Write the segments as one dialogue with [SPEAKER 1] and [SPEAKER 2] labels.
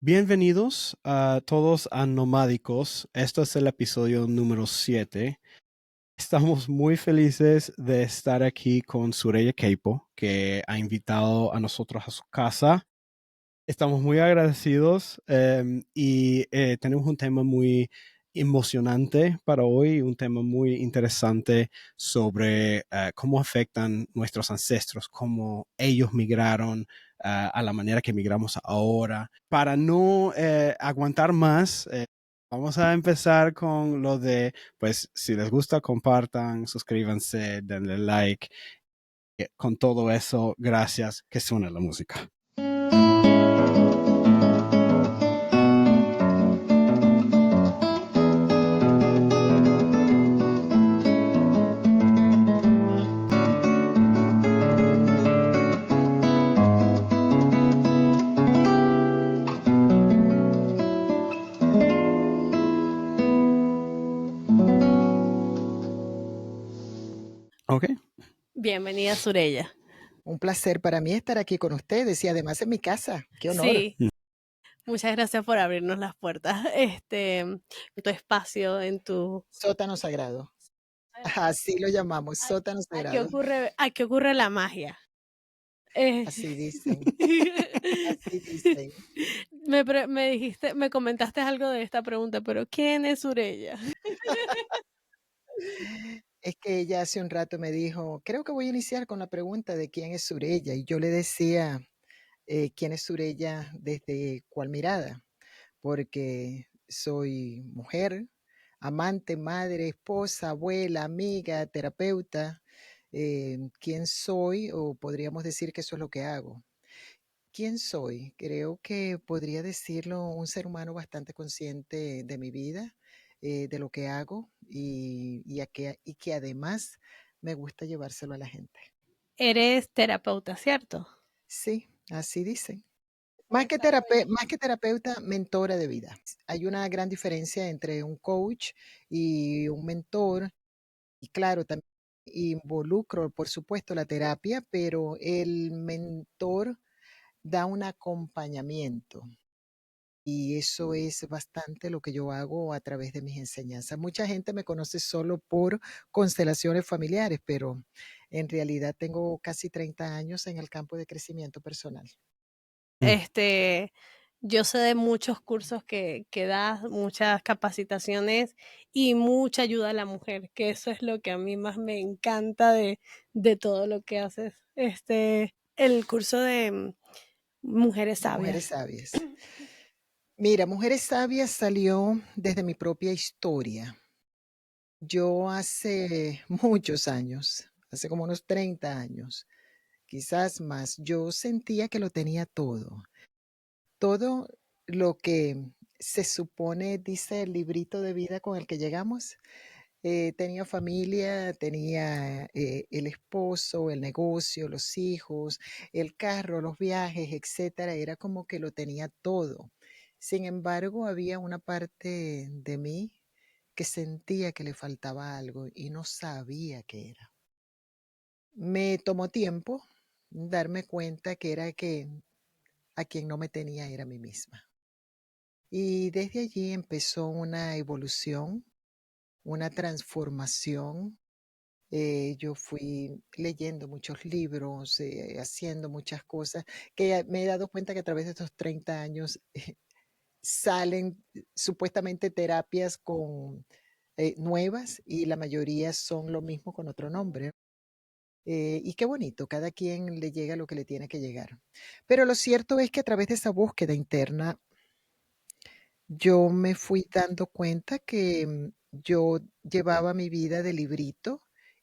[SPEAKER 1] Bienvenidos a todos a Nomádicos. Este es el episodio número 7. Estamos muy felices de estar aquí con Sureya Keipo, que ha invitado a nosotros a su casa. Estamos muy agradecidos y tenemos un tema muy emocionante para hoy, un tema muy interesante sobre cómo afectan nuestros ancestros, cómo ellos migraron a la manera que migramos ahora. Para no aguantar más, vamos a empezar con lo de, pues, si les gusta, compartan, suscríbanse, denle like. Con todo eso, gracias, que suene la música. Ok.
[SPEAKER 2] Bienvenida, Sureya.
[SPEAKER 3] Un placer para mí estar aquí con ustedes y además en mi casa. ¡Qué honor!
[SPEAKER 2] Sí, muchas gracias por abrirnos las puertas, tu espacio, en tu...
[SPEAKER 3] Sótano sagrado. Así lo llamamos, sótano sagrado.
[SPEAKER 2] Aquí ocurre la magia.
[SPEAKER 3] Así dicen, así dicen.
[SPEAKER 2] Me comentaste algo de esta pregunta, pero ¿quién es Sureya?
[SPEAKER 3] Es que ella hace un rato me dijo, creo que voy a iniciar con la pregunta de quién es Sureya. Y yo le decía, ¿quién es Sureya desde cuál mirada? Porque soy mujer, amante, madre, esposa, abuela, amiga, terapeuta. ¿Quién soy? O podríamos decir que eso es lo que hago. ¿Quién soy? Creo que podría decirlo un ser humano bastante consciente de mi vida, de lo que hago y que además me gusta llevárselo a la gente.
[SPEAKER 2] Eres terapeuta, ¿cierto?
[SPEAKER 3] Sí, así dicen. Más que terapeuta, mentora de vida. Hay una gran diferencia entre un coach y un mentor. Y claro, también involucro, por supuesto, la terapia, pero el mentor da un acompañamiento. Y eso es bastante lo que yo hago a través de mis enseñanzas. Mucha gente me conoce solo por constelaciones familiares, pero en realidad tengo casi 30 años en el campo de crecimiento personal.
[SPEAKER 2] Yo sé de muchos cursos que das, muchas capacitaciones y mucha ayuda a la mujer, que eso es lo que a mí más me encanta de todo lo que haces. El curso de Mujeres
[SPEAKER 3] Mujeres
[SPEAKER 2] Sabias.
[SPEAKER 3] sabias. Mira, Mujeres Sabias salió desde mi propia historia. Yo hace muchos años, hace como unos 30 años, quizás más, yo sentía que lo tenía todo. Todo lo que se supone, dice el librito de vida con el que llegamos. Tenía familia, tenía el esposo, el negocio, los hijos, el carro, los viajes, etcétera. Era como que lo tenía todo. Sin embargo, había una parte de mí que sentía que le faltaba algo y no sabía qué era. Me tomó tiempo darme cuenta que era que a quien no me tenía era a mí misma. Y desde allí empezó una evolución, una transformación. Yo fui leyendo muchos libros, haciendo muchas cosas, que me he dado cuenta que a través de estos 30 años salen supuestamente terapias nuevas y la mayoría son lo mismo con otro nombre. Y qué bonito, cada quien le llega lo que le tiene que llegar. Pero lo cierto es que a través de esa búsqueda interna, yo me fui dando cuenta que yo llevaba mi vida de librito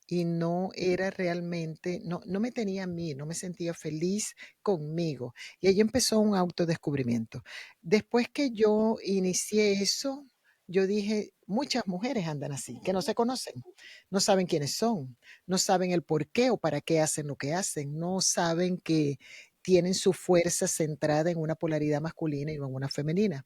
[SPEAKER 3] y no era realmente, no me tenía a mí, no me sentía feliz conmigo. Y ahí empezó un autodescubrimiento. Después que yo inicié eso, yo dije, muchas mujeres andan así, que no se conocen, no saben quiénes son, no saben el por qué o para qué hacen lo que hacen, no saben que tienen su fuerza centrada en una polaridad masculina y no en una femenina.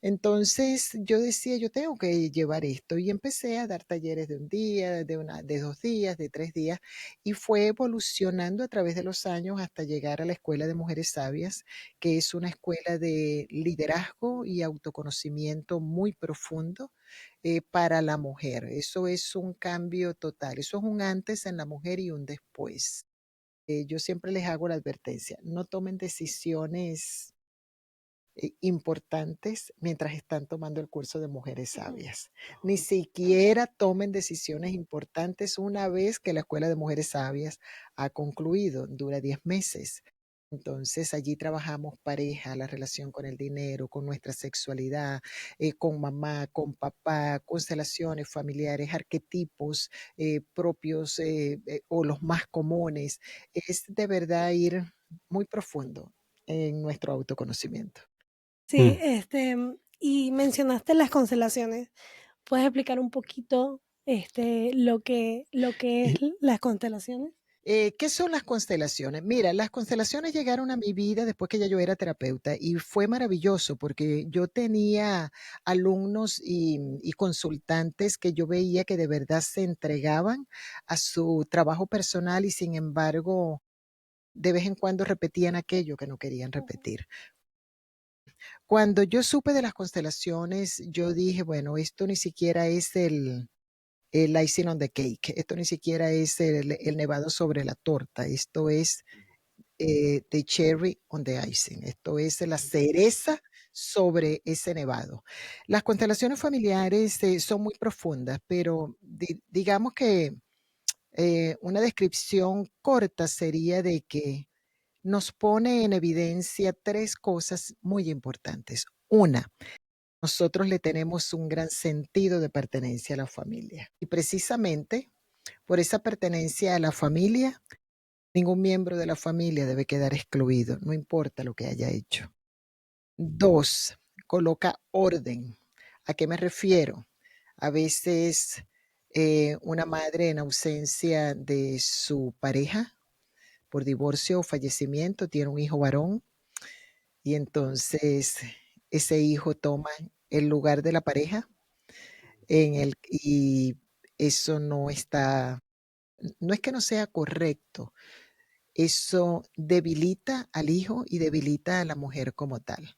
[SPEAKER 3] Entonces yo decía, yo tengo que llevar esto y empecé a dar talleres de un día, de 2 días, de 3 días y fue evolucionando a través de los años hasta llegar a la Escuela de Mujeres Sabias, que es una escuela de liderazgo y autoconocimiento muy profundo para la mujer. Eso es un cambio total, eso es un antes en la mujer y un después. Yo siempre les hago la advertencia, no tomen decisiones importantes mientras están tomando el curso de Mujeres Sabias. Ni siquiera tomen decisiones importantes una vez que la Escuela de Mujeres Sabias ha concluido, dura 10 meses. Entonces allí trabajamos pareja, la relación con el dinero, con nuestra sexualidad, con mamá, con papá, constelaciones familiares, arquetipos propios o los más comunes. Es de verdad ir muy profundo en nuestro autoconocimiento.
[SPEAKER 2] Sí, y mencionaste las constelaciones. ¿Puedes explicar un poquito, lo que es
[SPEAKER 1] Y,
[SPEAKER 2] las constelaciones?
[SPEAKER 3] ¿Qué son las constelaciones? Mira, las constelaciones llegaron a mi vida después que ya yo era terapeuta y fue maravilloso porque yo tenía alumnos y consultantes que yo veía que de verdad se entregaban a su trabajo personal y sin embargo de vez en cuando repetían aquello que no querían repetir. Cuando yo supe de las constelaciones, yo dije, bueno, esto ni siquiera es el icing on the cake, esto ni siquiera es el nevado sobre la torta, esto es the cherry on the icing, esto es la cereza sobre ese nevado. Las constelaciones familiares son muy profundas, pero digamos que una descripción corta sería de que nos pone en evidencia 3 cosas muy importantes. Una, nosotros le tenemos un gran sentido de pertenencia a la familia y precisamente por esa pertenencia a la familia, ningún miembro de la familia debe quedar excluido, no importa lo que haya hecho. 2, coloca orden. ¿A qué me refiero? A veces una madre en ausencia de su pareja por divorcio o fallecimiento tiene un hijo varón y entonces ese hijo toma el lugar de la pareja y eso no es que no sea correcto, eso debilita al hijo y debilita a la mujer como tal.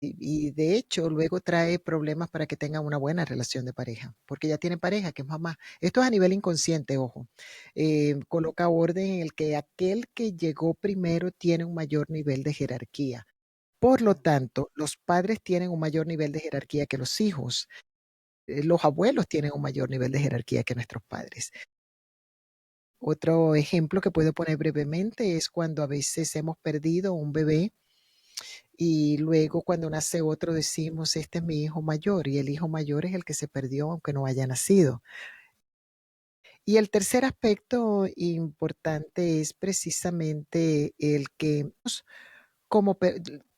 [SPEAKER 3] Y de hecho luego trae problemas para que tengan una buena relación de pareja, porque ya tiene pareja, que es mamá. Esto es a nivel inconsciente, ojo. Coloca orden en el que aquel que llegó primero tiene un mayor nivel de jerarquía. Por lo tanto, los padres tienen un mayor nivel de jerarquía que los hijos. Los abuelos tienen un mayor nivel de jerarquía que nuestros padres. Otro ejemplo que puedo poner brevemente es cuando a veces hemos perdido un bebé y luego cuando nace otro decimos, este es mi hijo mayor y el hijo mayor es el que se perdió aunque no haya nacido. Y el tercer aspecto importante es precisamente el que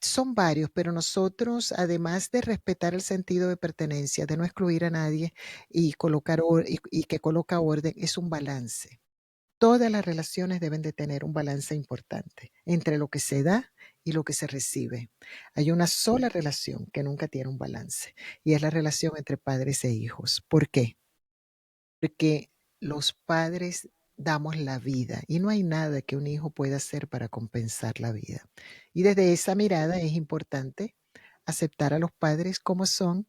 [SPEAKER 3] son varios, pero nosotros, además de respetar el sentido de pertenencia, de no excluir a nadie y que coloca orden, es un balance. Todas las relaciones deben de tener un balance importante entre lo que se da y lo que se recibe. Hay una sola relación que nunca tiene un balance y es la relación entre padres e hijos. ¿Por qué? Porque los padres damos la vida y no hay nada que un hijo pueda hacer para compensar la vida. Y desde esa mirada es importante aceptar a los padres como son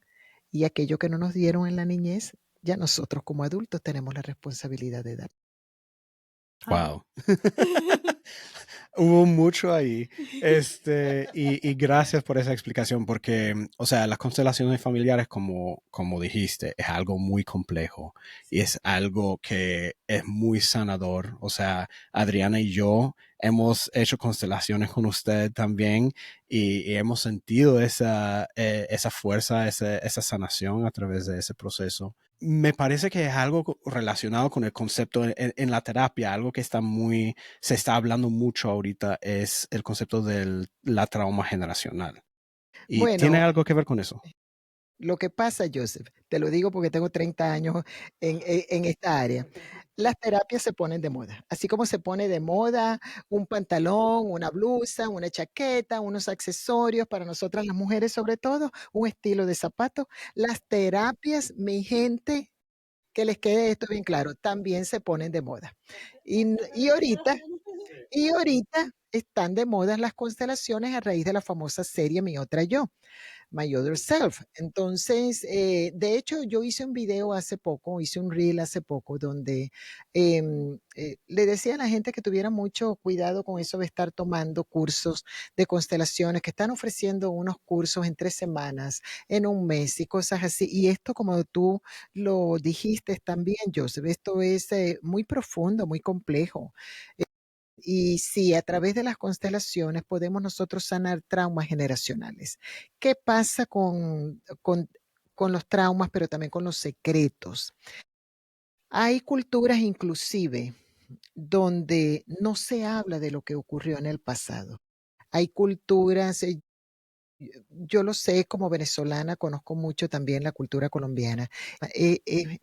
[SPEAKER 3] y aquello que no nos dieron en la niñez, ya nosotros como adultos tenemos la responsabilidad de dar.
[SPEAKER 1] wow. Hubo mucho ahí. Y gracias por esa explicación, porque, o sea, las constelaciones familiares, como dijiste, es algo muy complejo y es algo que es muy sanador. O sea, Adriana y yo hemos hecho constelaciones con usted también y hemos sentido esa fuerza, esa sanación a través de ese proceso. Me parece que es algo relacionado con el concepto en la terapia, algo que se está hablando mucho ahorita es el concepto de la trauma generacional. ¿Y tiene
[SPEAKER 3] Bueno,
[SPEAKER 1] algo que ver con eso?
[SPEAKER 3] lo que pasa, Joseph, te lo digo porque tengo 30 años en esta área. Las terapias se ponen de moda, así como se pone de moda un pantalón, una blusa, una chaqueta, unos accesorios para nosotras las mujeres, sobre todo, un estilo de zapato. Las terapias, mi gente, que les quede esto bien claro, también se ponen de moda. Y ahorita están de moda las constelaciones a raíz de la famosa serie Mi Otra Yo. My Other Self. Entonces, de hecho, yo hice un video hace poco, hice un reel hace poco donde le decía a la gente que tuviera mucho cuidado con eso de estar tomando cursos de constelaciones, que están ofreciendo unos cursos en 3 semanas, en un mes y cosas así. Y esto, como tú lo dijiste también, Joseph, esto es muy profundo, muy complejo. Y sí, a través de las constelaciones podemos nosotros sanar traumas generacionales. ¿Qué pasa con los traumas, pero también con los secretos? Hay culturas inclusive donde no se habla de lo que ocurrió en el pasado. Hay culturas, yo lo sé como venezolana, conozco mucho también la cultura colombiana,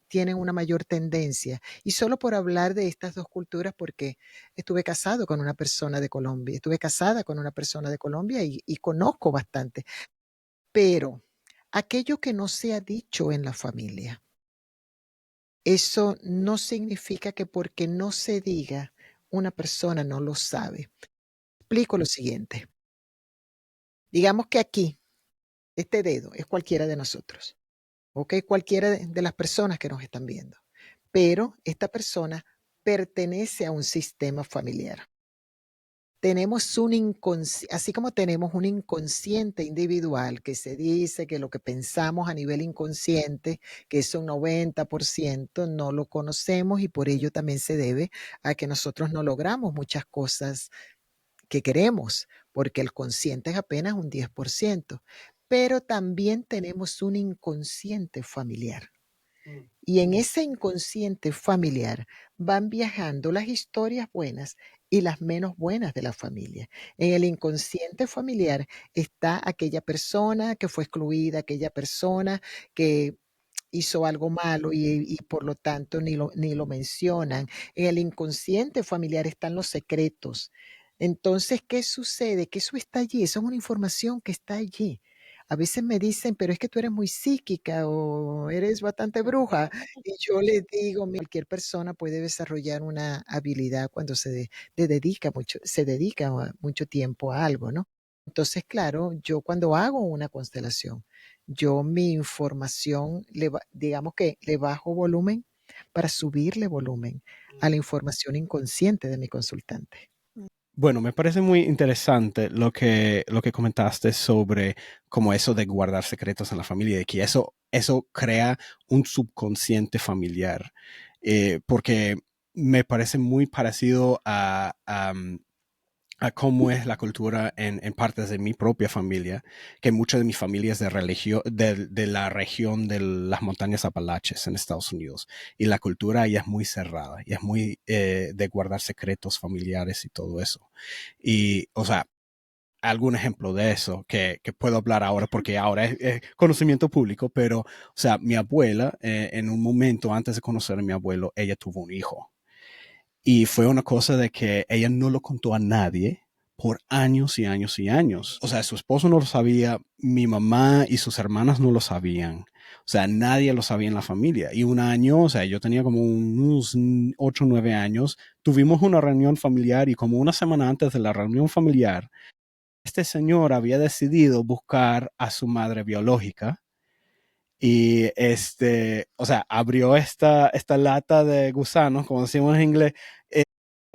[SPEAKER 3] tienen una mayor tendencia. Y solo por hablar de estas dos culturas, porque estuve casado con una persona de Colombia, estuve casada con una persona de Colombia y conozco bastante, pero aquello que no se ha dicho en la familia, eso no significa que porque no se diga, una persona no lo sabe. Explico lo siguiente. Digamos que aquí, este dedo es cualquiera de nosotros. ¿Ok? Cualquiera de las personas que nos están viendo. Pero esta persona pertenece a un sistema familiar. Tenemos así como tenemos un inconsciente individual que se dice que lo que pensamos a nivel inconsciente, que es un 90%, no lo conocemos y por ello también se debe a que nosotros no logramos muchas cosas que queremos, porque el consciente es apenas un 10%, pero también tenemos un inconsciente familiar. Y en ese inconsciente familiar van viajando las historias buenas y las menos buenas de la familia. En el inconsciente familiar está aquella persona que fue excluida, aquella persona que hizo algo malo y por lo tanto ni lo mencionan. En el inconsciente familiar están los secretos. Entonces, ¿qué sucede? Que eso está allí, eso es una información que está allí. A veces me dicen, pero es que tú eres muy psíquica o eres bastante bruja. Y yo les digo, cualquier persona puede desarrollar una habilidad cuando se dedica mucho tiempo a algo, ¿no? Entonces, claro, yo cuando hago una constelación, yo mi información, digamos que le bajo volumen para subirle volumen a la información inconsciente de mi consultante.
[SPEAKER 1] Bueno, me parece muy interesante lo que comentaste sobre como eso de guardar secretos en la familia, y que eso crea un subconsciente familiar, porque me parece muy parecido a cómo es la cultura en partes de mi propia familia, que mucha de mi familia es de la región de las montañas Apalaches en Estados Unidos. Y la cultura ahí es muy cerrada y es muy de guardar secretos familiares y todo eso. Y, o sea, algún ejemplo de eso que puedo hablar ahora, porque ahora es conocimiento público, pero, o sea, mi abuela, en un momento antes de conocer a mi abuelo, ella tuvo un hijo. Y fue una cosa de que ella no lo contó a nadie por años y años y años. O sea, su esposo no lo sabía, mi mamá y sus hermanas no lo sabían. O sea, nadie lo sabía en la familia. Y un año, o sea, yo tenía como unos 8 o 9 años, tuvimos una reunión familiar y como una semana antes de la reunión familiar, este señor había decidido buscar a su madre biológica y o sea, abrió esta lata de gusanos, como decimos en inglés, eh,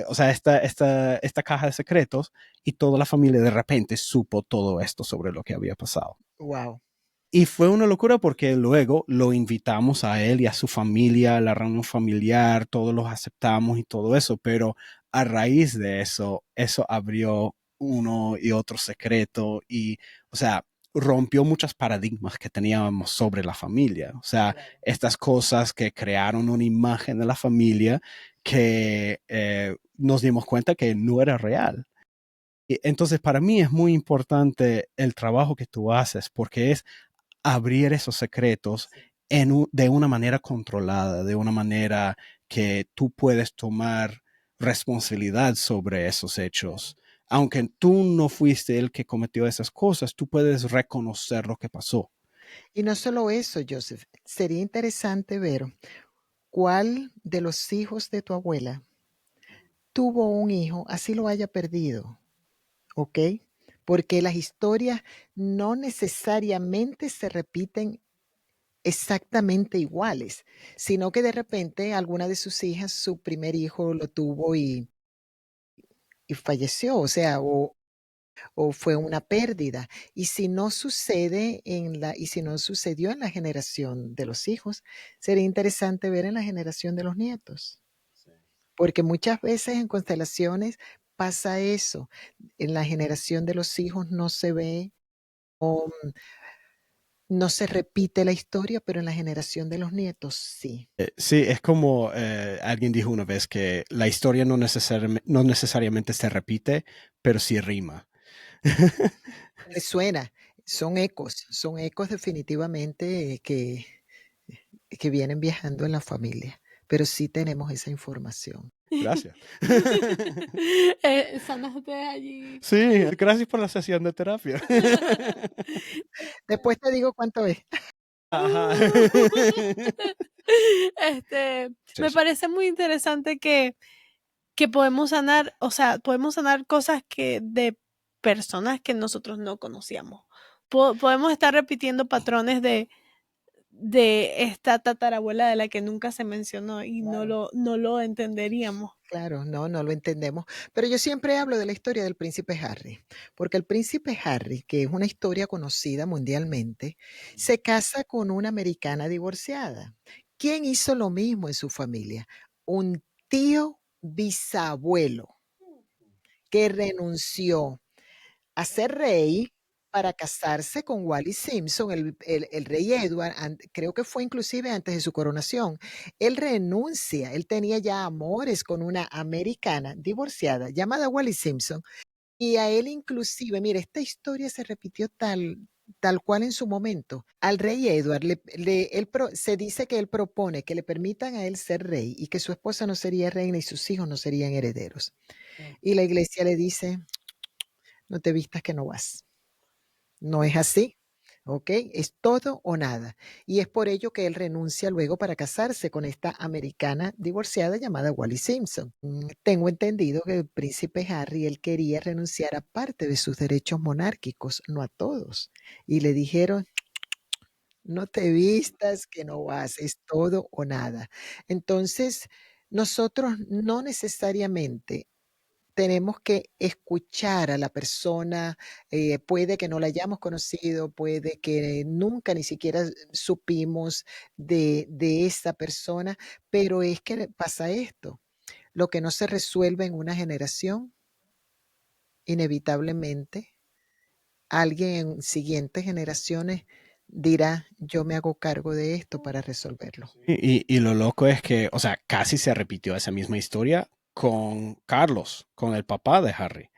[SPEAKER 1] o sea, esta caja de secretos, y toda la familia de repente supo todo esto sobre lo que había pasado.
[SPEAKER 3] Wow.
[SPEAKER 1] Y fue una locura porque luego lo invitamos a él y a su familia a la reunión familiar, todos los aceptamos y todo eso, pero a raíz de eso, eso abrió uno y otro secreto y, o sea, rompió muchos paradigmas que teníamos sobre la familia. O sea, estas cosas que crearon una imagen de la familia que nos dimos cuenta que no era real. Y entonces, para mí es muy importante el trabajo que tú haces porque es abrir esos secretos de una manera controlada, de una manera que tú puedes tomar responsabilidad sobre esos hechos. Aunque tú no fuiste el que cometió esas cosas, tú puedes reconocer lo que pasó.
[SPEAKER 3] Y no solo eso, Joseph, sería interesante ver cuál de los hijos de tu abuela tuvo un hijo, así lo haya perdido, ¿ok? Porque las historias no necesariamente se repiten exactamente iguales, sino que de repente alguna de sus hijas, su primer hijo lo tuvo y falleció, o sea, o fue una pérdida. Y si no sucede y si no sucedió en la generación de los hijos, sería interesante ver en la generación de los nietos. Porque muchas veces en constelaciones pasa eso. En la generación de los hijos no se ve, o no se repite la historia, pero en la generación de los nietos sí.
[SPEAKER 1] Sí, es como alguien dijo una vez que la historia no necesariamente se repite, pero sí rima.
[SPEAKER 3] Resuena, son ecos definitivamente que vienen viajando en la familia, pero sí tenemos esa información.
[SPEAKER 1] Gracias.
[SPEAKER 2] Sanaste allí.
[SPEAKER 1] Sí, gracias por la sesión de terapia.
[SPEAKER 3] Después te digo cuánto es.
[SPEAKER 1] Ajá.
[SPEAKER 2] Me
[SPEAKER 1] Sí.
[SPEAKER 2] parece muy interesante que podemos sanar, o sea, podemos sanar cosas de personas que nosotros no conocíamos. Podemos estar repitiendo patrones de esta tatarabuela de la que nunca se mencionó y
[SPEAKER 3] Claro.
[SPEAKER 2] no lo entenderíamos.
[SPEAKER 3] Claro, no lo entendemos. Pero yo siempre hablo de la historia del príncipe Harry, porque el príncipe Harry, que es una historia conocida mundialmente, se casa con una americana divorciada. ¿Quién hizo lo mismo en su familia? Un tío bisabuelo que renunció a ser rey para casarse con Wally Simpson, el rey Edward, creo que fue inclusive antes de su coronación. Él renuncia, él tenía ya amores con una americana divorciada llamada Wally Simpson, y a él inclusive, mire, esta historia se repitió tal cual en su momento. Al rey Edward se dice que él propone que le permitan a él ser rey y que su esposa no sería reina y sus hijos no serían herederos. Y la iglesia le dice, no te vistas que no vas. No es así, ¿ok? Es todo o nada. Y es por ello que él renuncia luego para casarse con esta americana divorciada llamada Wally Simpson. Tengo entendido que el príncipe Harry, él quería renunciar a parte de sus derechos monárquicos, no a todos. Y le dijeron, no te vistas que no vas, es todo o nada. Entonces, nosotros no necesariamente tenemos que escuchar a la persona, puede que no la hayamos conocido, puede que nunca ni siquiera supimos de esa persona, pero es que pasa esto, lo que no se resuelve en una generación, inevitablemente, alguien en siguientes generaciones dirá, yo me hago cargo de esto para resolverlo.
[SPEAKER 1] Y lo loco es que, o sea, casi se repitió esa misma historia con Carlos, con el papá de Harry.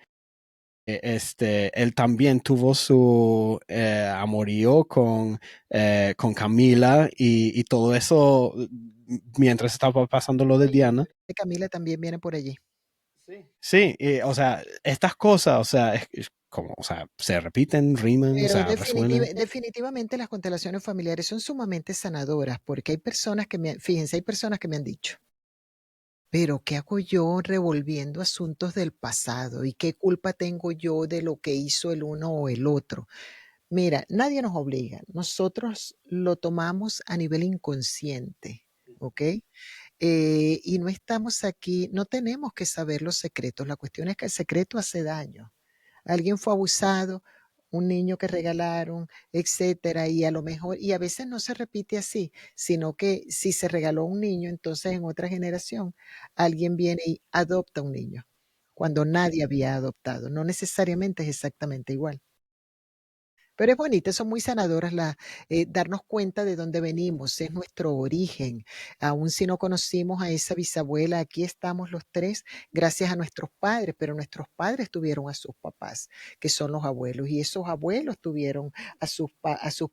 [SPEAKER 1] Él también tuvo su amorío con Camila y todo eso mientras estaba pasando lo de Diana.
[SPEAKER 3] Camila también viene por allí.
[SPEAKER 1] Sí, o sea, estas cosas, o sea, es como, o sea, se repiten, riman, o
[SPEAKER 3] Pero
[SPEAKER 1] sea, resuenan.
[SPEAKER 3] definitivamente las constelaciones familiares son sumamente sanadoras, porque hay personas fíjense, hay personas que me han dicho, pero ¿qué hago yo revolviendo asuntos del pasado? ¿Y qué culpa tengo yo de lo que hizo el uno o el otro? Mira, nadie nos obliga, nosotros lo tomamos a nivel inconsciente, ¿ok? Y no estamos aquí, no tenemos que saber los secretos, la cuestión es que el secreto hace daño. Alguien fue abusado, un niño que regalaron, etcétera, y a lo mejor, y a veces no se repite así, sino que si se regaló un niño, entonces en otra generación alguien viene y adopta un niño, cuando nadie había adoptado. No necesariamente es exactamente igual. Pero es bonita, son muy sanadoras darnos cuenta de dónde venimos, es nuestro origen. Aun si no conocimos a esa bisabuela, aquí estamos los 3 gracias a nuestros padres, pero nuestros padres tuvieron a sus papás, que son los abuelos, y esos abuelos tuvieron a sus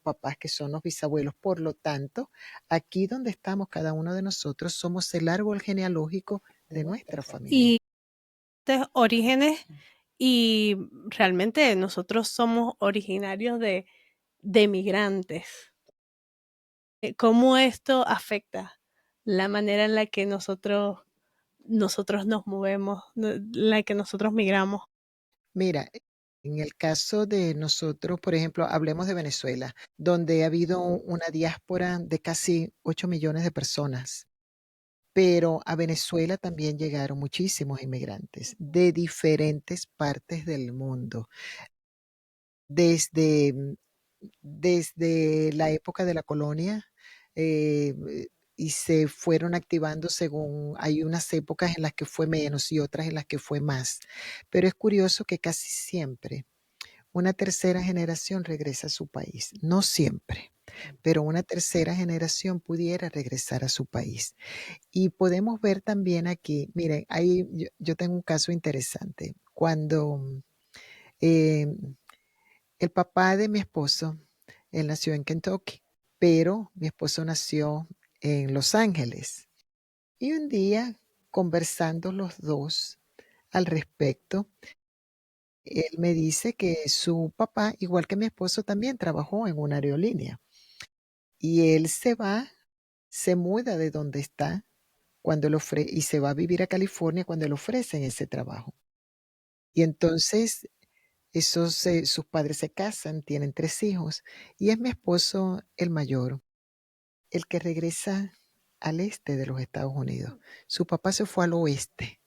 [SPEAKER 3] papás, que son los bisabuelos. Por lo tanto, aquí donde estamos cada uno de nosotros somos el árbol genealógico de nuestra familia.
[SPEAKER 2] Y estos orígenes, y realmente nosotros somos originarios de migrantes. ¿Cómo esto afecta la manera en la que nosotros nos movemos, la que nosotros migramos?
[SPEAKER 3] Mira, en el caso de nosotros, por ejemplo, hablemos de Venezuela, donde ha habido una diáspora de casi 8 millones de personas, pero a Venezuela también llegaron muchísimos inmigrantes de diferentes partes del mundo, desde, desde la época de la colonia, eh, y se fueron activando según hay unas épocas en las que fue menos y otras en las que fue más. Pero es curioso que casi siempre una tercera generación regresa a su país, no siempre, pero una tercera generación pudiera regresar a su país. Y podemos ver también aquí, miren, yo tengo un caso interesante. Cuando eh, el papá de mi esposo, él nació en Kentucky, pero mi esposo nació en Los Ángeles. Y un día, conversando los dos al respecto, él me dice que su papá, igual que mi esposo, también trabajó en una aerolínea. Y él se muda de donde está y se va a vivir a California cuando le ofrecen ese trabajo. Y entonces sus padres se casan, tienen 3 hijos, y es mi esposo el mayor, el que regresa al este de los Estados Unidos. Su papá se fue al oeste.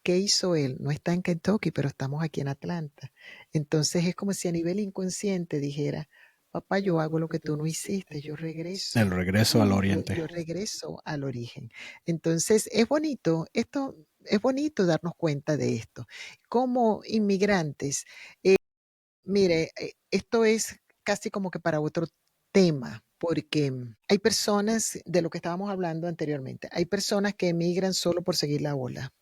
[SPEAKER 3] ¿Qué hizo él? No está en Kentucky, pero estamos aquí en Atlanta. Entonces es como si a nivel inconsciente dijera, papá, yo hago lo que tú no hiciste, yo regreso,
[SPEAKER 1] El regreso al oriente.
[SPEAKER 3] yo regreso al origen. Entonces es bonito, esto es bonito darnos cuenta de esto. Como inmigrantes, mire, esto es casi como que para otro tema, porque hay personas, de lo que estábamos hablando anteriormente, hay personas que emigran solo por seguir la ola.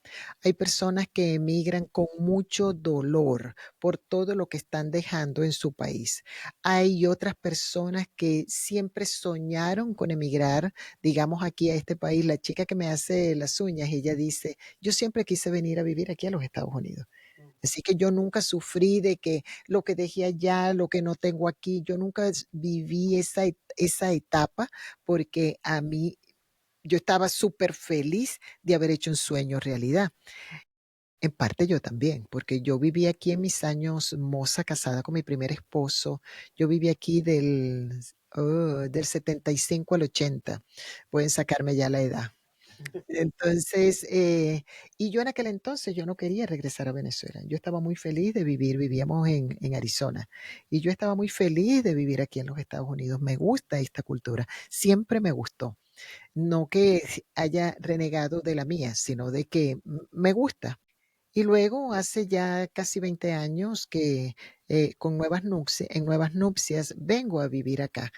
[SPEAKER 3] Hay personas que emigran con mucho dolor por todo lo que están dejando en su país. Hay otras personas que siempre soñaron con emigrar, digamos aquí a este país. La chica que me hace las uñas, ella dice, yo siempre quise venir a vivir aquí a los Estados Unidos. Así que yo nunca sufrí de que lo que dejé allá, lo que no tengo aquí, yo nunca viví esa etapa porque a mí yo estaba súper feliz de haber hecho un sueño realidad. En parte yo también, porque yo viví aquí en mis años moza, casada con mi primer esposo. Yo viví aquí del 75 al 80. Pueden sacarme ya la edad. Entonces, y yo en aquel entonces yo no quería regresar a Venezuela. Yo estaba muy feliz de vivir, vivíamos en Arizona, y yo estaba muy feliz de vivir aquí en los Estados Unidos. Me gusta esta cultura, siempre me gustó. No que haya renegado de la mía, sino de que me gusta. Y luego hace ya casi 20 años que en nuevas nupcias vengo a vivir acá.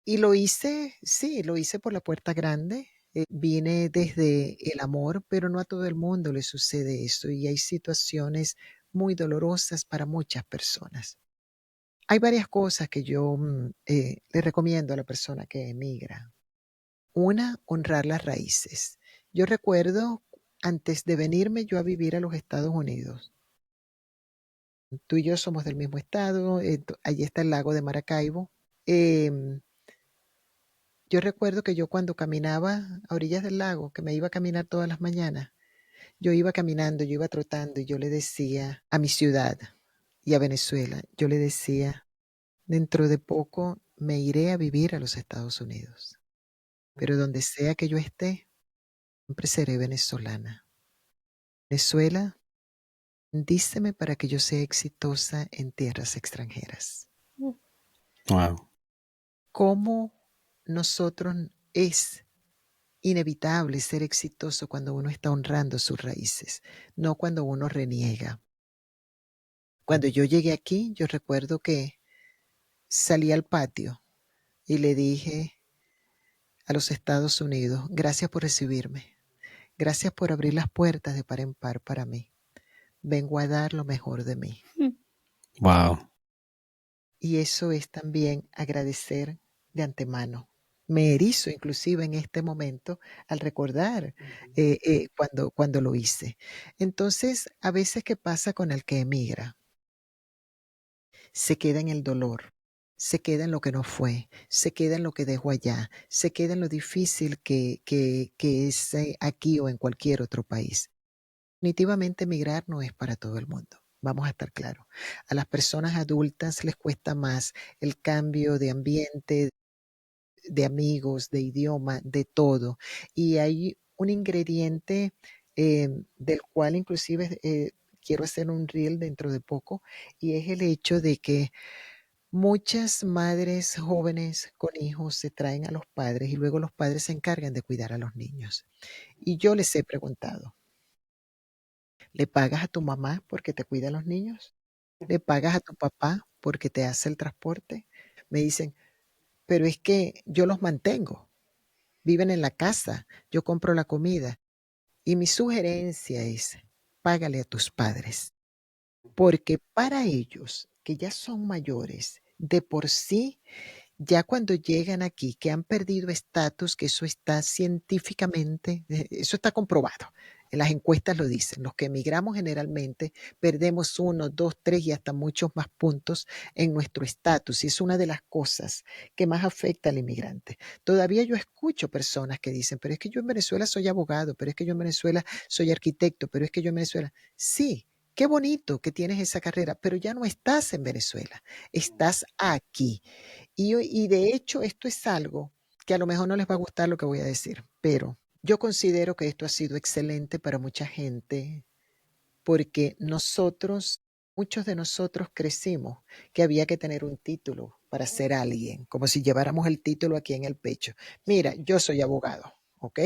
[SPEAKER 3] Y lo hice, sí, lo hice por la puerta grande. Vine desde el amor, pero no a todo el mundo le sucede eso y hay situaciones muy dolorosas para muchas personas. Hay varias cosas que yo le recomiendo a la persona que emigra. Una, honrar las raíces. Yo recuerdo, antes de venirme yo a vivir a los Estados Unidos, tú y yo somos del mismo estado, allí está el lago de Maracaibo. em, Yo recuerdo que yo cuando caminaba a orillas del lago, que me iba a caminar todas las mañanas, yo iba caminando, yo iba trotando y yo le decía a mi ciudad y a Venezuela, yo le decía, dentro de poco me iré a vivir a los Estados Unidos, pero donde sea que yo esté, siempre seré venezolana. Venezuela, díceme para que yo sea exitosa en tierras extranjeras.
[SPEAKER 1] Wow.
[SPEAKER 3] ¿Cómo nosotros es inevitable ser exitoso cuando uno está honrando sus raíces, no cuando uno reniega? Cuando yo llegué aquí, yo recuerdo que salí al patio y le dije a los Estados Unidos, gracias por recibirme, gracias por abrir las puertas de par en par para mí. Vengo a dar lo mejor de mí.
[SPEAKER 1] Wow.
[SPEAKER 3] Y eso es también agradecer de antemano. Me erizo inclusive en este momento al recordar cuando lo hice. Entonces, a veces, ¿qué pasa con el que emigra? Se queda en el dolor, se queda en lo que no fue, se queda en lo que dejó allá, se queda en lo difícil que es aquí o en cualquier otro país. Definitivamente emigrar no es para todo el mundo. Vamos a estar claros. A las personas adultas les cuesta más el cambio de ambiente, de amigos, de idioma, de todo. Y hay un ingrediente del cual inclusive quiero hacer un reel dentro de poco, y es el hecho de que muchas madres jóvenes con hijos se traen a los padres y luego los padres se encargan de cuidar a los niños. Y yo les he preguntado, ¿le pagas a tu mamá porque te cuida a los niños? ¿Le pagas a tu papá porque te hace el transporte? Me dicen, pero es que yo los mantengo, viven en la casa, yo compro la comida. Y mi sugerencia es, págale a tus padres, porque para ellos, que ya son mayores, de por sí, ya cuando llegan aquí, que han perdido estatus, que eso está científicamente, eso está comprobado. En las encuestas lo dicen. Los que emigramos generalmente perdemos 1, 2, 3 y hasta muchos más puntos en nuestro estatus. Y es una de las cosas que más afecta al inmigrante. Todavía yo escucho personas que dicen, pero es que yo en Venezuela soy abogado, pero es que yo en Venezuela soy arquitecto, pero es que yo en Venezuela. Sí, qué bonito que tienes esa carrera, pero ya no estás en Venezuela, estás aquí. Y de hecho, esto es algo que a lo mejor no les va a gustar lo que voy a decir, pero yo considero que esto ha sido excelente para mucha gente porque muchos de nosotros crecimos que había que tener un título para ser alguien, como si lleváramos el título aquí en el pecho. Mira, yo soy abogado, ¿ok?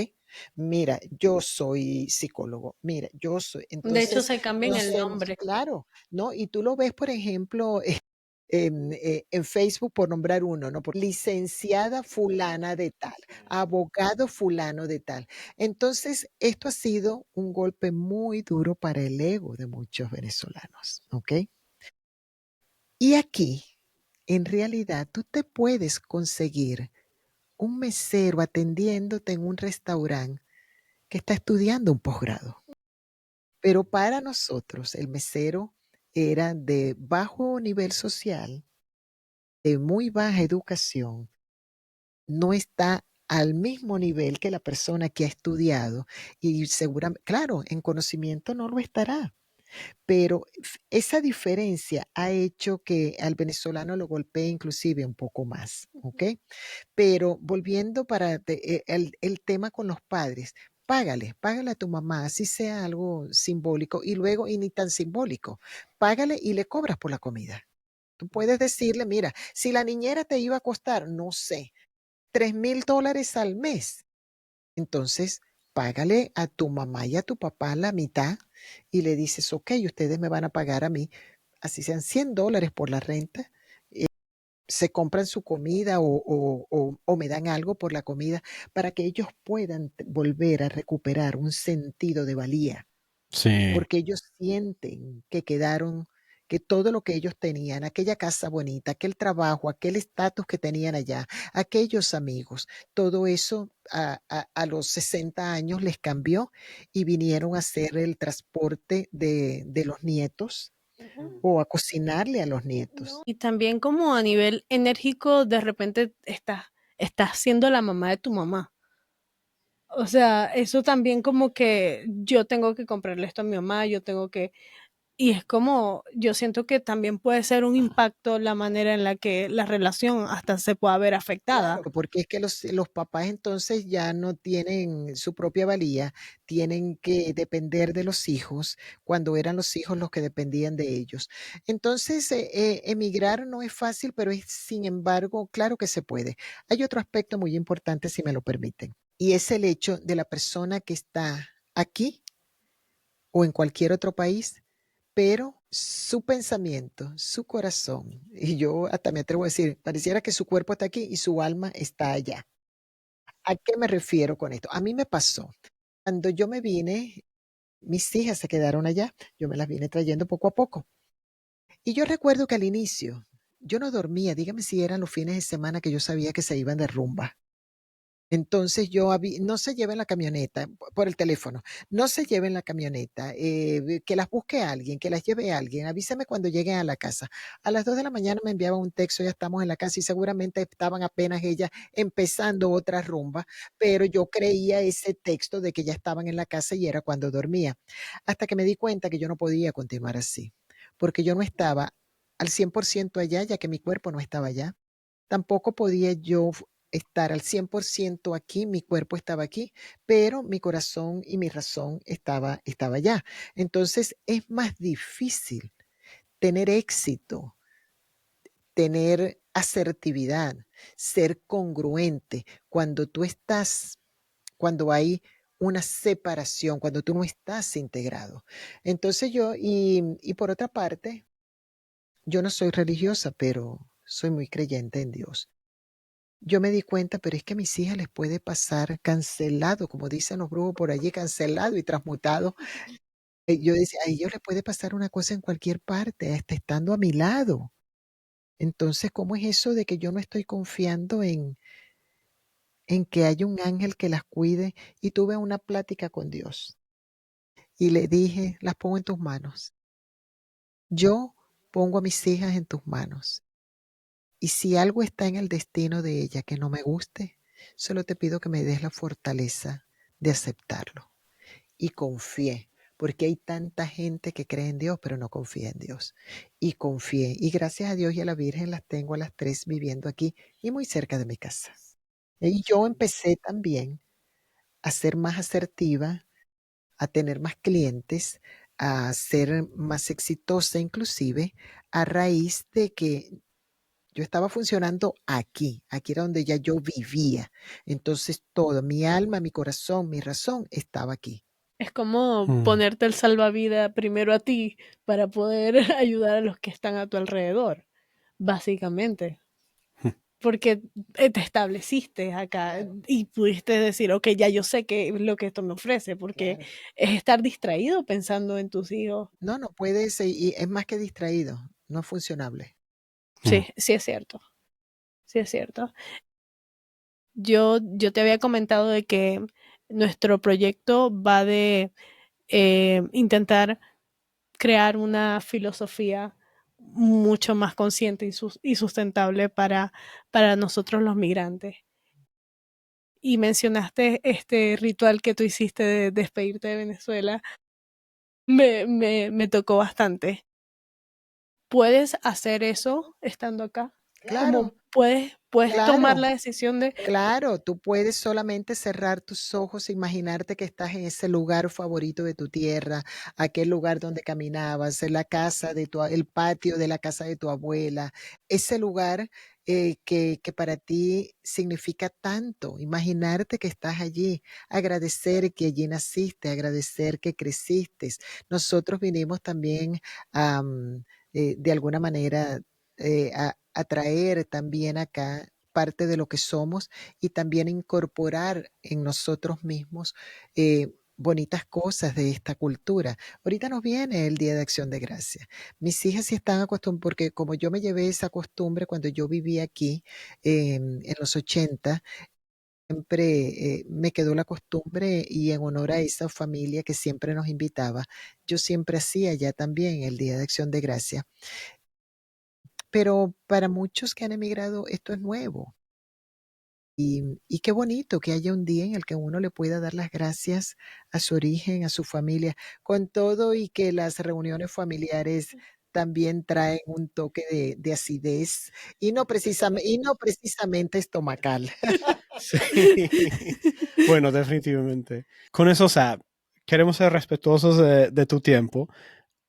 [SPEAKER 3] Mira, yo soy psicólogo, mira, yo soy.
[SPEAKER 2] De hecho,
[SPEAKER 3] Entonces,
[SPEAKER 2] se cambian
[SPEAKER 3] no
[SPEAKER 2] el
[SPEAKER 3] sé,
[SPEAKER 2] nombre.
[SPEAKER 3] claro, ¿no? Y tú lo ves, por ejemplo, en Facebook, por nombrar uno, ¿no? Por licenciada fulana de tal, abogado fulano de tal. Entonces, esto ha sido un golpe muy duro para el ego de muchos venezolanos, ¿ok? Y aquí, en realidad, tú te puedes conseguir un mesero atendiéndote en un restaurante que está estudiando un posgrado. Pero para nosotros, el mesero era de bajo nivel social, de muy baja educación, no está al mismo nivel que la persona que ha estudiado y seguramente, claro, en conocimiento no lo estará, pero esa diferencia ha hecho que al venezolano lo golpee inclusive un poco más, ¿ok? Pero volviendo para el tema con los padres, págale a tu mamá, así sea algo simbólico y luego, y ni tan simbólico, págale y le cobras por la comida. Tú puedes decirle, mira, si la niñera te iba a costar, no sé, $3,000 al mes. Entonces, págale a tu mamá y a tu papá la mitad y le dices, ok, ustedes me van a pagar a mí, así sean $100 por la renta, se compran su comida o me dan algo por la comida para que ellos puedan volver a recuperar un sentido de valía.
[SPEAKER 1] Sí.
[SPEAKER 3] Porque ellos sienten que quedaron, que todo lo que ellos tenían, aquella casa bonita, aquel trabajo, aquel estatus que tenían allá, aquellos amigos, todo eso a los 60 años les cambió y vinieron a hacer el transporte de los nietos o a cocinarle a los nietos.
[SPEAKER 2] Y también como a nivel enérgico, de repente estás siendo la mamá de tu mamá. O sea, eso también como que yo tengo que comprarle esto a mi mamá, yo tengo que y es como, yo siento que también puede ser un impacto la manera en la que la relación hasta se pueda ver afectada.
[SPEAKER 3] Claro, porque es que los papás entonces ya no tienen su propia valía, tienen que depender de los hijos, cuando eran los hijos los que dependían de ellos. Entonces, emigrar no es fácil, pero es, sin embargo, claro que se puede. Hay otro aspecto muy importante, si me lo permiten, y es el hecho de la persona que está aquí o en cualquier otro país, pero su pensamiento, su corazón, y yo hasta me atrevo a decir, pareciera que su cuerpo está aquí y su alma está allá. ¿A qué me refiero con esto? A mí me pasó. Cuando yo me vine, mis hijas se quedaron allá, yo me las vine trayendo poco a poco. Y yo recuerdo que al inicio yo no dormía, dígame si eran los fines de semana que yo sabía que se iban de rumba. Entonces no se lleven la camioneta por el teléfono, no se lleven la camioneta, que las busque alguien, que las lleve alguien, avísame cuando lleguen a la casa. A las 2 de la mañana me enviaba un texto, ya estamos en la casa y seguramente estaban apenas ellas empezando otra rumba, pero yo creía ese texto de que ya estaban en la casa y era cuando dormía. Hasta que me di cuenta que yo no podía continuar así, porque yo no estaba al 100% allá, ya que mi cuerpo no estaba allá. Tampoco podía yo estar al 100% aquí, mi cuerpo estaba aquí, pero mi corazón y mi razón estaba allá. Entonces, es más difícil tener éxito, tener asertividad, ser congruente cuando hay una separación, cuando tú no estás integrado. Entonces y por otra parte, yo no soy religiosa, pero soy muy creyente en Dios. Yo me di cuenta, pero es que a mis hijas les puede pasar cancelado, como dicen los brujos por allí, cancelado y transmutado. Yo decía, a ellos les puede pasar una cosa en cualquier parte, hasta estando a mi lado. Entonces, ¿cómo es eso de que yo no estoy confiando en que hay un ángel que las cuide? Y tuve una plática con Dios y le dije, las pongo en tus manos. Yo pongo a mis hijas en tus manos. Y si algo está en el destino de ella que no me guste, solo te pido que me des la fortaleza de aceptarlo. Y confié, porque hay tanta gente que cree en Dios, pero no confía en Dios. Y confié. Y gracias a Dios y a la Virgen las tengo a las 3 viviendo aquí y muy cerca de mi casa. Y yo empecé también a ser más asertiva, a tener más clientes, a ser más exitosa inclusive, a raíz de que yo estaba funcionando aquí era donde ya yo vivía. Entonces todo, mi alma, mi corazón, mi razón estaba aquí.
[SPEAKER 2] Es como
[SPEAKER 1] Mm.
[SPEAKER 2] ponerte el salvavidas primero a ti para poder ayudar a los que están a tu alrededor, básicamente. Porque te estableciste acá y pudiste decir, ok, ya yo sé qué es lo que esto me ofrece, porque
[SPEAKER 3] Claro.
[SPEAKER 2] es estar distraído pensando en tus hijos.
[SPEAKER 3] No puedes, y es más que distraído, no es funcionable.
[SPEAKER 2] Sí, sí es cierto. Sí es cierto. Yo te había comentado de que nuestro proyecto va de intentar crear una filosofía mucho más consciente y sustentable para nosotros los migrantes. Y mencionaste este ritual que tú hiciste de despedirte de Venezuela. Me tocó bastante. ¿Puedes hacer eso estando acá?
[SPEAKER 3] Claro,
[SPEAKER 2] Como puedes tomar
[SPEAKER 3] claro.
[SPEAKER 2] la decisión de...
[SPEAKER 3] Claro, tú puedes solamente cerrar tus ojos e imaginarte que estás en ese lugar favorito de tu tierra, aquel lugar donde caminabas, en la casa el patio de la casa de tu abuela, ese lugar que para ti significa tanto. Imaginarte que estás allí, agradecer que allí naciste, agradecer que creciste. Nosotros vinimos también de alguna manera a traer también acá parte de lo que somos y también incorporar en nosotros mismos bonitas cosas de esta cultura. Ahorita nos viene el Día de Acción de Gracias. Mis hijas sí están acostumbradas, porque como yo me llevé esa costumbre cuando yo vivía aquí en los 80, siempre me quedó la costumbre y en honor a esa familia que siempre nos invitaba, yo siempre hacía ya también el Día de Acción de Gracias. Pero para muchos que han emigrado esto es nuevo. Y qué bonito que haya un día en el que uno le pueda dar las gracias a su origen, a su familia, con todo y que las reuniones familiares también traen un toque de acidez y no precisamente estomacal.
[SPEAKER 1] Sí. Bueno, definitivamente. Con eso, o sea, queremos ser respetuosos de tu tiempo,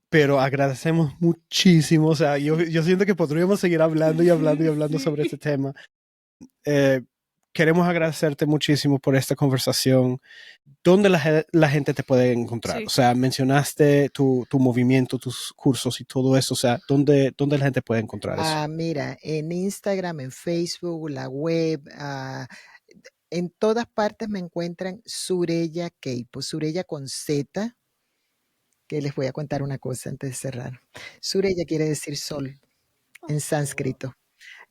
[SPEAKER 1] pero agradecemos muchísimo. O sea, yo siento que podríamos seguir hablando y hablando y hablando sobre este tema. queremos agradecerte muchísimo por esta conversación. ¿Dónde la gente te puede encontrar?
[SPEAKER 2] Sí.
[SPEAKER 1] O sea, mencionaste tu movimiento, tus cursos y todo eso. O sea, ¿dónde la gente puede encontrar eso?
[SPEAKER 3] Mira, en Instagram, en Facebook, la web, en todas partes me encuentran Sureya Keipo, Sureya con Z, que les voy a contar una cosa antes de cerrar. Sureya quiere decir sol en sánscrito.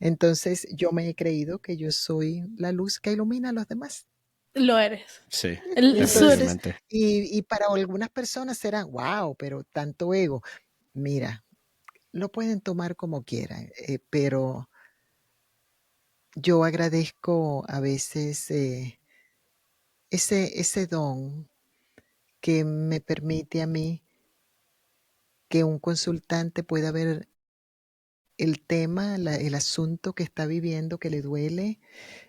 [SPEAKER 3] Entonces yo me he creído que yo soy la luz que ilumina a los demás.
[SPEAKER 2] Lo eres.
[SPEAKER 1] Sí,
[SPEAKER 3] Entonces,
[SPEAKER 1] definitivamente.
[SPEAKER 3] y para algunas personas será, wow, pero tanto ego. Mira, lo pueden tomar como quieran, pero yo agradezco a veces ese don que me permite a mí que un consultante pueda ver el tema, el asunto que está viviendo, que le duele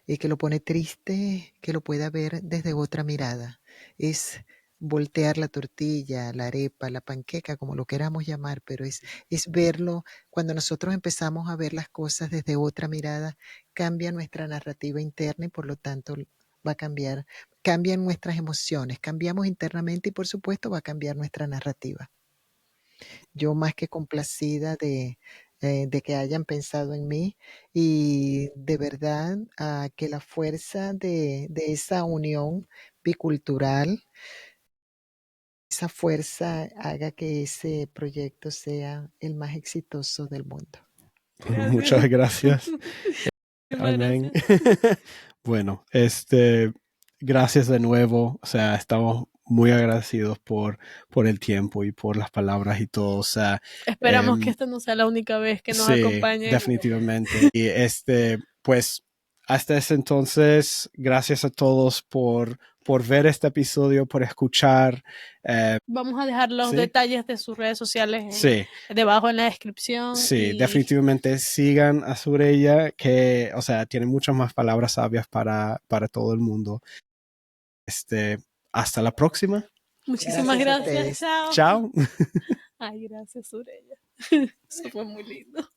[SPEAKER 3] y que lo pone triste, que lo pueda ver desde otra mirada. Es voltear la tortilla, la arepa, la panqueca, como lo queramos llamar, pero es verlo. Cuando nosotros empezamos a ver las cosas desde otra mirada, cambia nuestra narrativa interna y por lo tanto va a cambiar, cambian nuestras emociones, cambiamos internamente y por supuesto va a cambiar nuestra narrativa. Yo más que complacida de que hayan pensado en mí y de verdad que la fuerza de esa unión bicultural, esa fuerza haga que ese proyecto sea el más exitoso del mundo.
[SPEAKER 2] Gracias.
[SPEAKER 1] Muchas gracias.
[SPEAKER 2] Amén.
[SPEAKER 1] Bueno, gracias de nuevo. O sea, estamos muy agradecidos por el tiempo y por las palabras y todo. O sea,
[SPEAKER 2] esperamos que esta no sea la única vez que nos acompañe.
[SPEAKER 1] Definitivamente. Y pues, hasta ese entonces, gracias a todos por ver este episodio, por escuchar.
[SPEAKER 2] Vamos a dejar los
[SPEAKER 1] ¿sí?
[SPEAKER 2] detalles de sus redes sociales
[SPEAKER 1] Sí,
[SPEAKER 2] debajo en la descripción.
[SPEAKER 1] sí, definitivamente sigan a Sureya, que, o sea, tiene muchas más palabras sabias para todo el mundo. Hasta la próxima.
[SPEAKER 2] Muchísimas
[SPEAKER 3] Gracias a
[SPEAKER 2] gracias.
[SPEAKER 3] ustedes.
[SPEAKER 2] Chao.
[SPEAKER 1] Chao.
[SPEAKER 2] Ay, gracias, Sureya. Eso fue muy lindo.